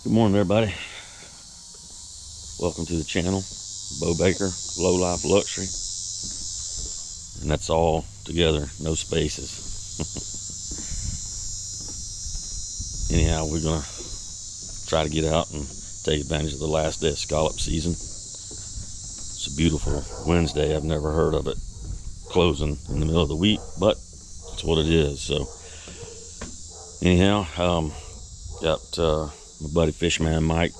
Good morning, everybody. Welcome to the channel, Bo Baker, Low Life Luxury, and that's all together, no spaces. Anyhow, we're gonna try to get out and take advantage of the last day of scallop season. It's a beautiful Wednesday. I've never heard of it closing in the middle of the week, but it's what it is. So anyhow, got my buddy FishManMike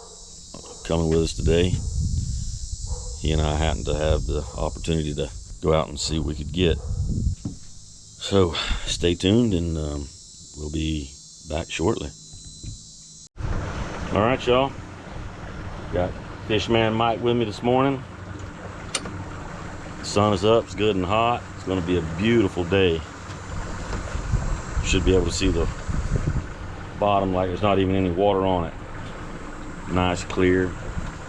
coming with us today. He and I happened to have the opportunity to go out and see what we could get. So stay tuned, and we'll be back shortly. All right, y'all. Got FishManMike with me this morning. The sun is up. It's good and hot. It's going to be a beautiful day. Should be able to see the bottom like there's not even any water on it. Nice, clear,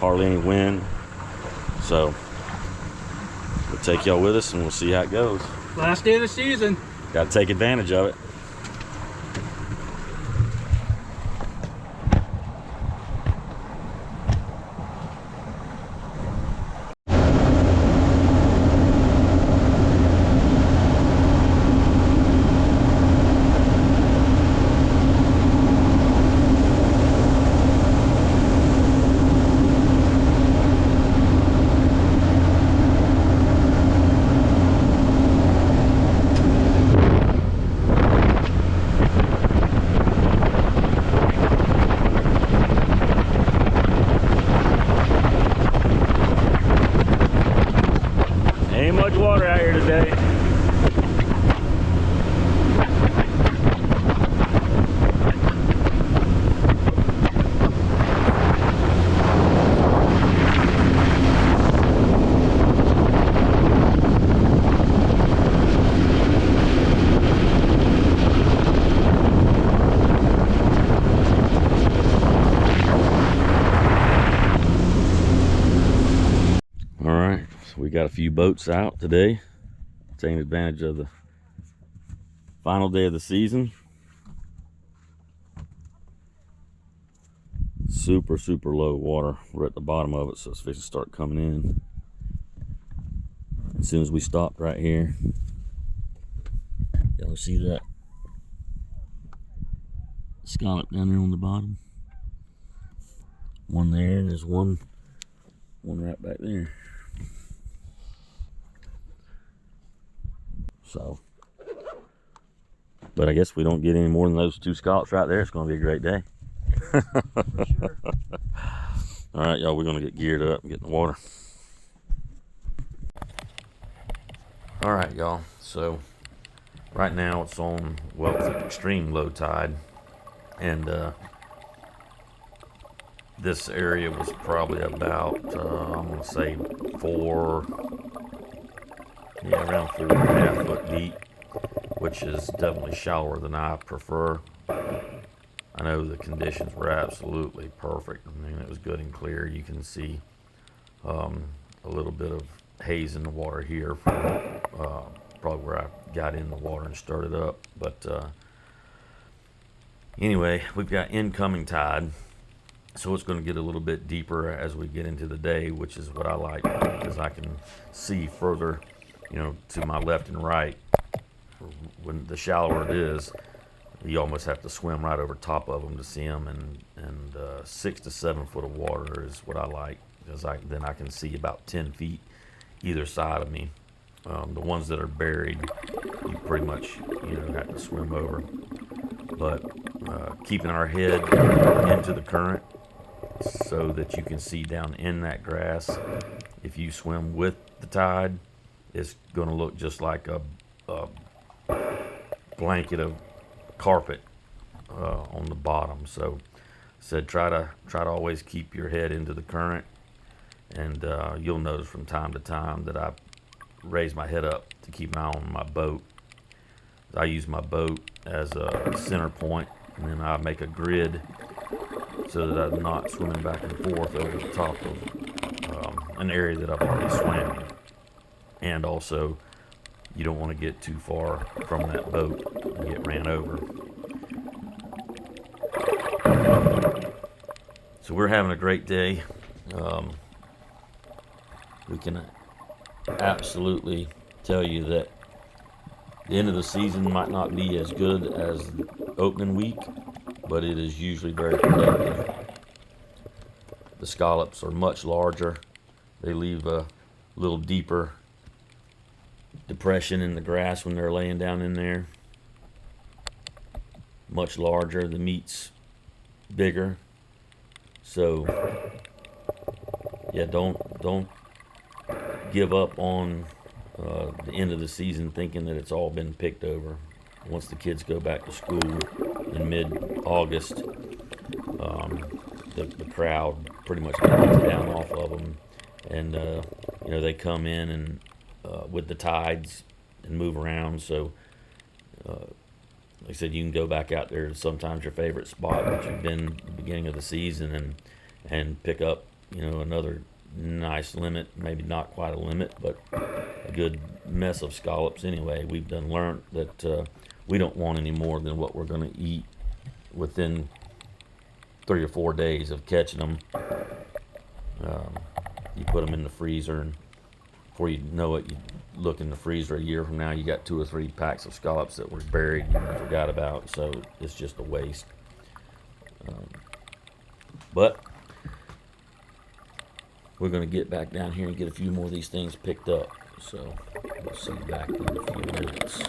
hardly any wind. So we'll take y'all with us and we'll see how it goes. Last day of the season. Got to take advantage of it. Ain't much water out here today. All right, so we got a few boats out today, taking advantage of the final day of the season. Super low water. We're at the bottom of it, so it's fixing to start coming in. As soon as we stopped right here, y'all see that scallop down there on the bottom? One there, and there's one right back there. So, but I guess we don't get any more than those two scallops right there. It's going to be a great day. For sure. All right, y'all, we're going to get geared up and get in the water. All right, y'all. So right now it's on, well, it's an extreme low tide, and this area was probably about I'm going to say around 4.5 foot deep, which is definitely shallower than I prefer. I know the conditions were absolutely perfect. I mean, it was good and clear. You can see a little bit of haze in the water here from probably where I got in the water and started up. But anyway, we've got incoming tide, so it's going to get a little bit deeper as we get into the day, which is what I like, because I can see further, you know, to my left and right. When the shallower it is, you almost have to swim right over top of them to see them, and 6 to 7 foot of water is what I like, because then I can see about 10 feet either side of me. The ones that are buried, you pretty much, you know, have to swim over. But keeping our head into the current so that you can see down in that grass. If you swim with the tide, it's going to look just like a blanket of carpet on the bottom. So I said try to always keep your head into the current, and you'll notice from time to time that I raise my head up to keep an eye on my boat. I use my boat as a center point, and then I make a grid so that I'm not swimming back and forth over the top of an area that I've already swam. And also, you don't want to get too far from that boat and get ran over. So we're having a great day. We can absolutely tell you that the end of the season might not be as good as opening week, but it is usually very productive. The scallops are much larger. They leave a little deeper depression in the grass when they're laying down in there. Much larger. The meat's bigger. So yeah, don't give up on the end of the season thinking that it's all been picked over. Once the kids go back to school in mid-August, the crowd pretty much dies down off of them, and they come in and with the tides and move around. So like I said, you can go back out there to sometimes your favorite spot that you've been at the beginning of the season and pick up another nice limit, maybe not quite a limit, but a good mess of scallops anyway. We've done learned that we don't want any more than what we're going to eat within 3 or 4 days of catching them. You put them in the freezer, and before you know it, you look in the freezer a year from now, you got 2 or 3 packs of scallops that were buried and you forgot about. So it's just a waste. But we're going to get back down here and get a few more of these things picked up. So we'll see you back in a few minutes.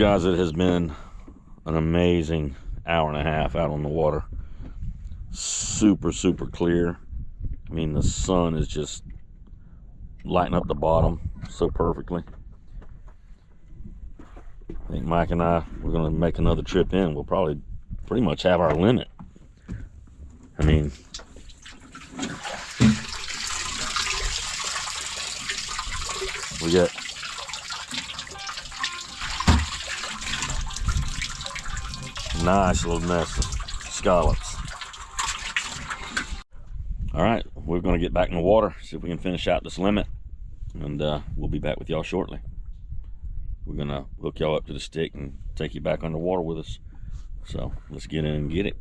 Guys, it has been an amazing hour and a half out on the water. Super clear. I mean, the sun is just lighting up the bottom so perfectly. I think Mike and we're going to make another trip in. We'll probably pretty much have our limit. I mean, we got nice little mess of scallops. All right, we're going to get back in the water, see if we can finish out this limit, and we'll be back with y'all shortly. We're going to hook y'all up to the stick and take you back underwater with us. So let's get in and get it.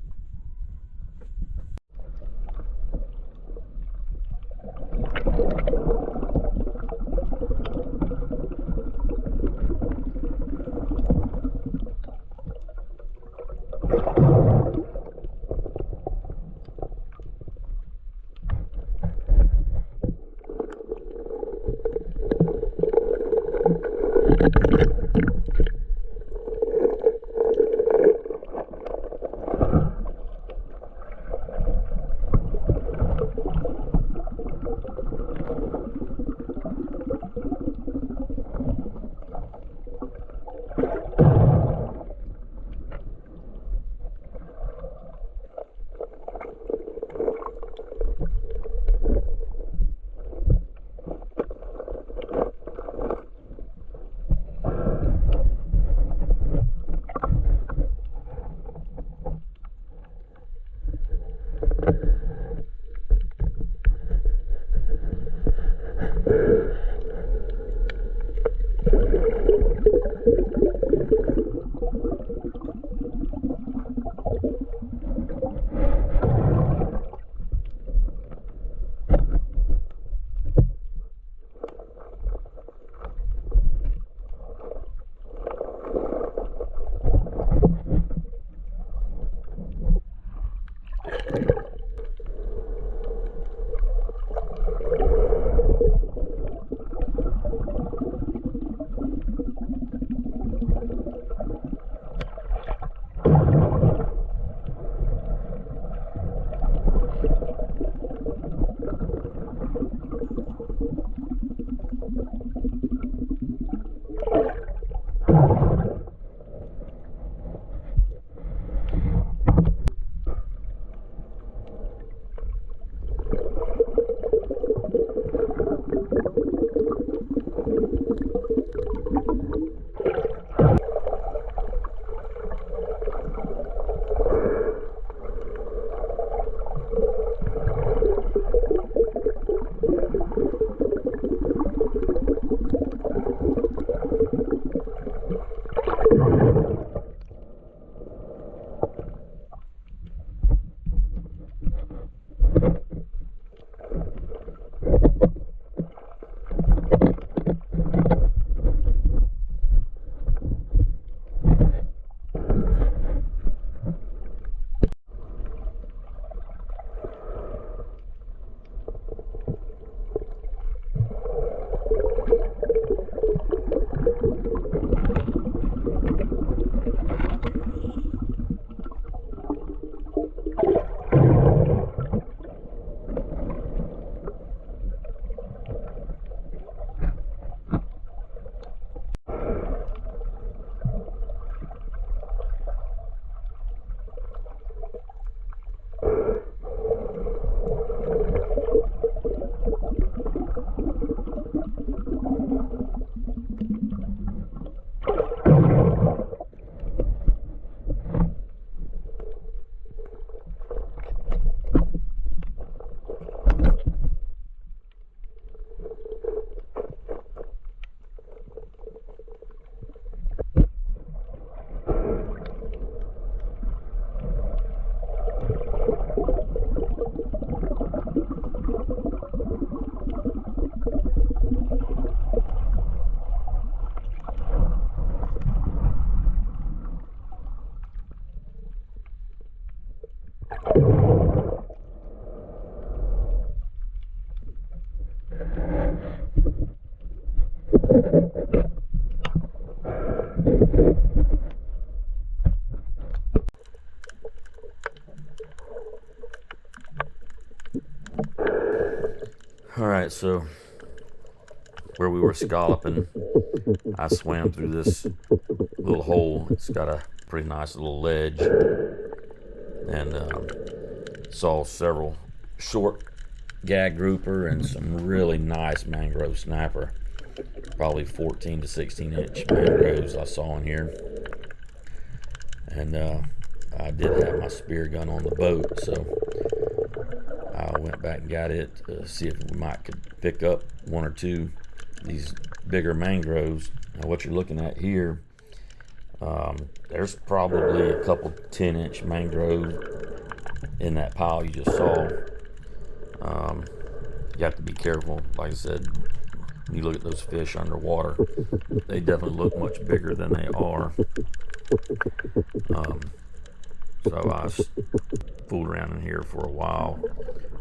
All right, so where we were scalloping, I swam through this little hole. It's got a pretty nice little ledge, and saw several short gag grouper and some really nice mangrove snapper, probably 14 to 16 inch mangroves I saw in here. And I did have my spear gun on the boat, so I went back and got it to see if we might could pick up one or two of these bigger mangroves. Now what you're looking at here, there's probably a couple 10-inch mangrove in that pile you just saw. You have to be careful. Like I said, when you look at those fish underwater, they definitely look much bigger than they are. So I fooled around in here for a while,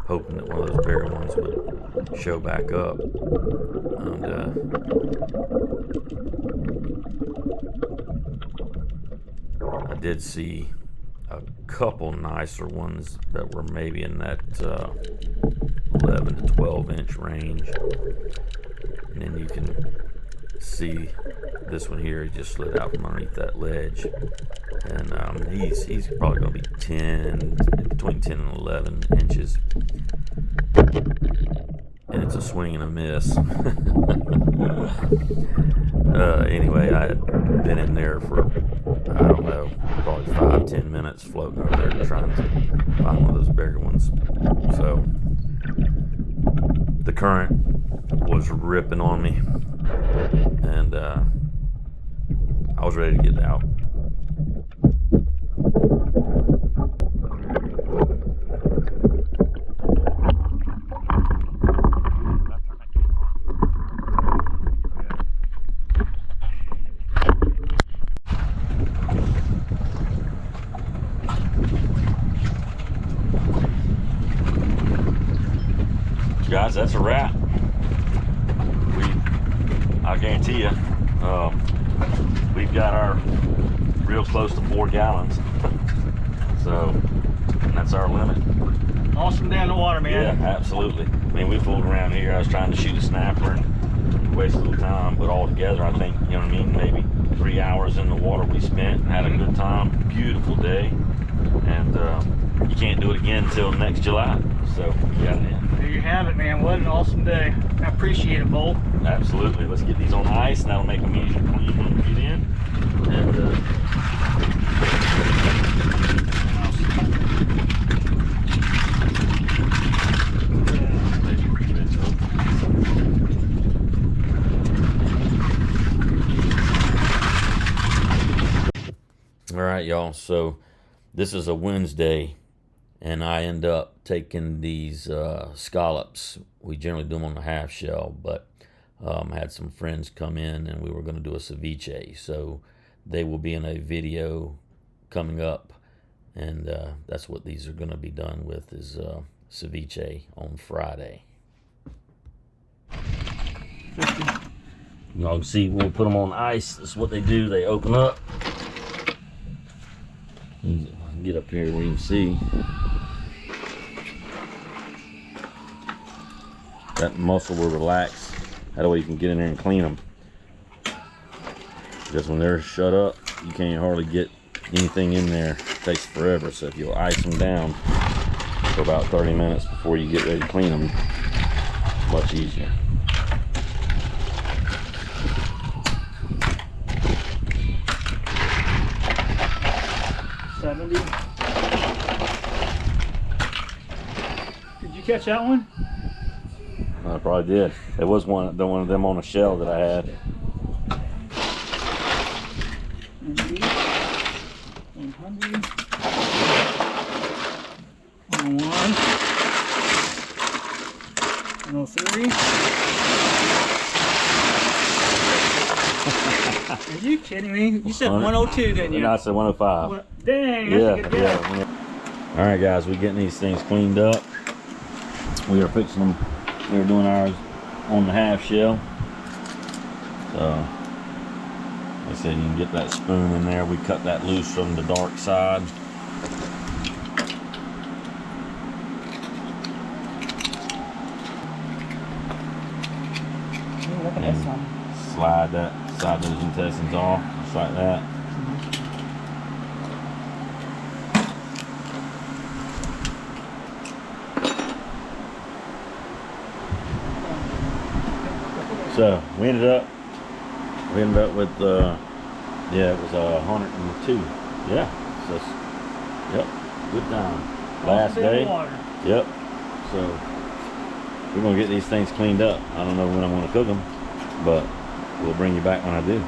hoping that one of those bigger ones would show back up. And I did see a couple nicer ones that were maybe in that 11 to 12 inch range. And then you can see this one here, he just slid out from underneath that ledge. And he's probably going to be between 10 and 11 inches. And it's a swing and a miss. Anyway, I had been in there for, I don't know, probably 5-10 minutes floating over there trying to find one of those bigger ones. So the current was ripping on me, and I was ready to get out. Guys, that's a wrap. I guarantee you, we've got our real close to 4 gallons. So that's our limit. Awesome day in the water, man. Yeah, absolutely. I mean, we fooled around here. I was trying to shoot a snapper and waste a little time, but all together, I think, you know what I mean, maybe 3 hours in the water we spent, had a good time, beautiful day, and you can't do it again until next July. So we got it in. There you have it, man. What an awesome day. I appreciate it, Bolt. Absolutely. Let's get these on ice, and that'll make them easier to clean when we get in. And all right, y'all. So this is a Wednesday, and I end up taking these scallops. We generally do them on the half shell, but I had some friends come in and we were going to do a ceviche. So they will be in a video coming up, and that's what these are going to be done with, is ceviche on Friday. Y'all can see when we put them on ice, this is what they do. They open up. Get up here where you can see. That muscle will relax. That way you can get in there and clean them. Because when they're shut up, you can't hardly get anything in there. It takes forever. So if you'll ice them down for about 30 minutes before you get ready to clean them, much easier. Did you catch that one? I probably did. It was one of them on a shell that I had. 100, 101, 103. Are you kidding me? You said 102, didn't you? No, I said 105. Dang, that's a good guess. Yeah. All right, guys, we're getting these things cleaned up. We are fixing them. We were doing ours on the half shell. So, like I said, you can get that spoon in there. We cut that loose from the dark side. slide those intestines off, just like that. So we ended up with yeah, it was 102. Yeah, so yep, good time. Last day. Yep. So we're gonna get these things cleaned up. I don't know when I'm gonna cook them, but we'll bring you back when I do.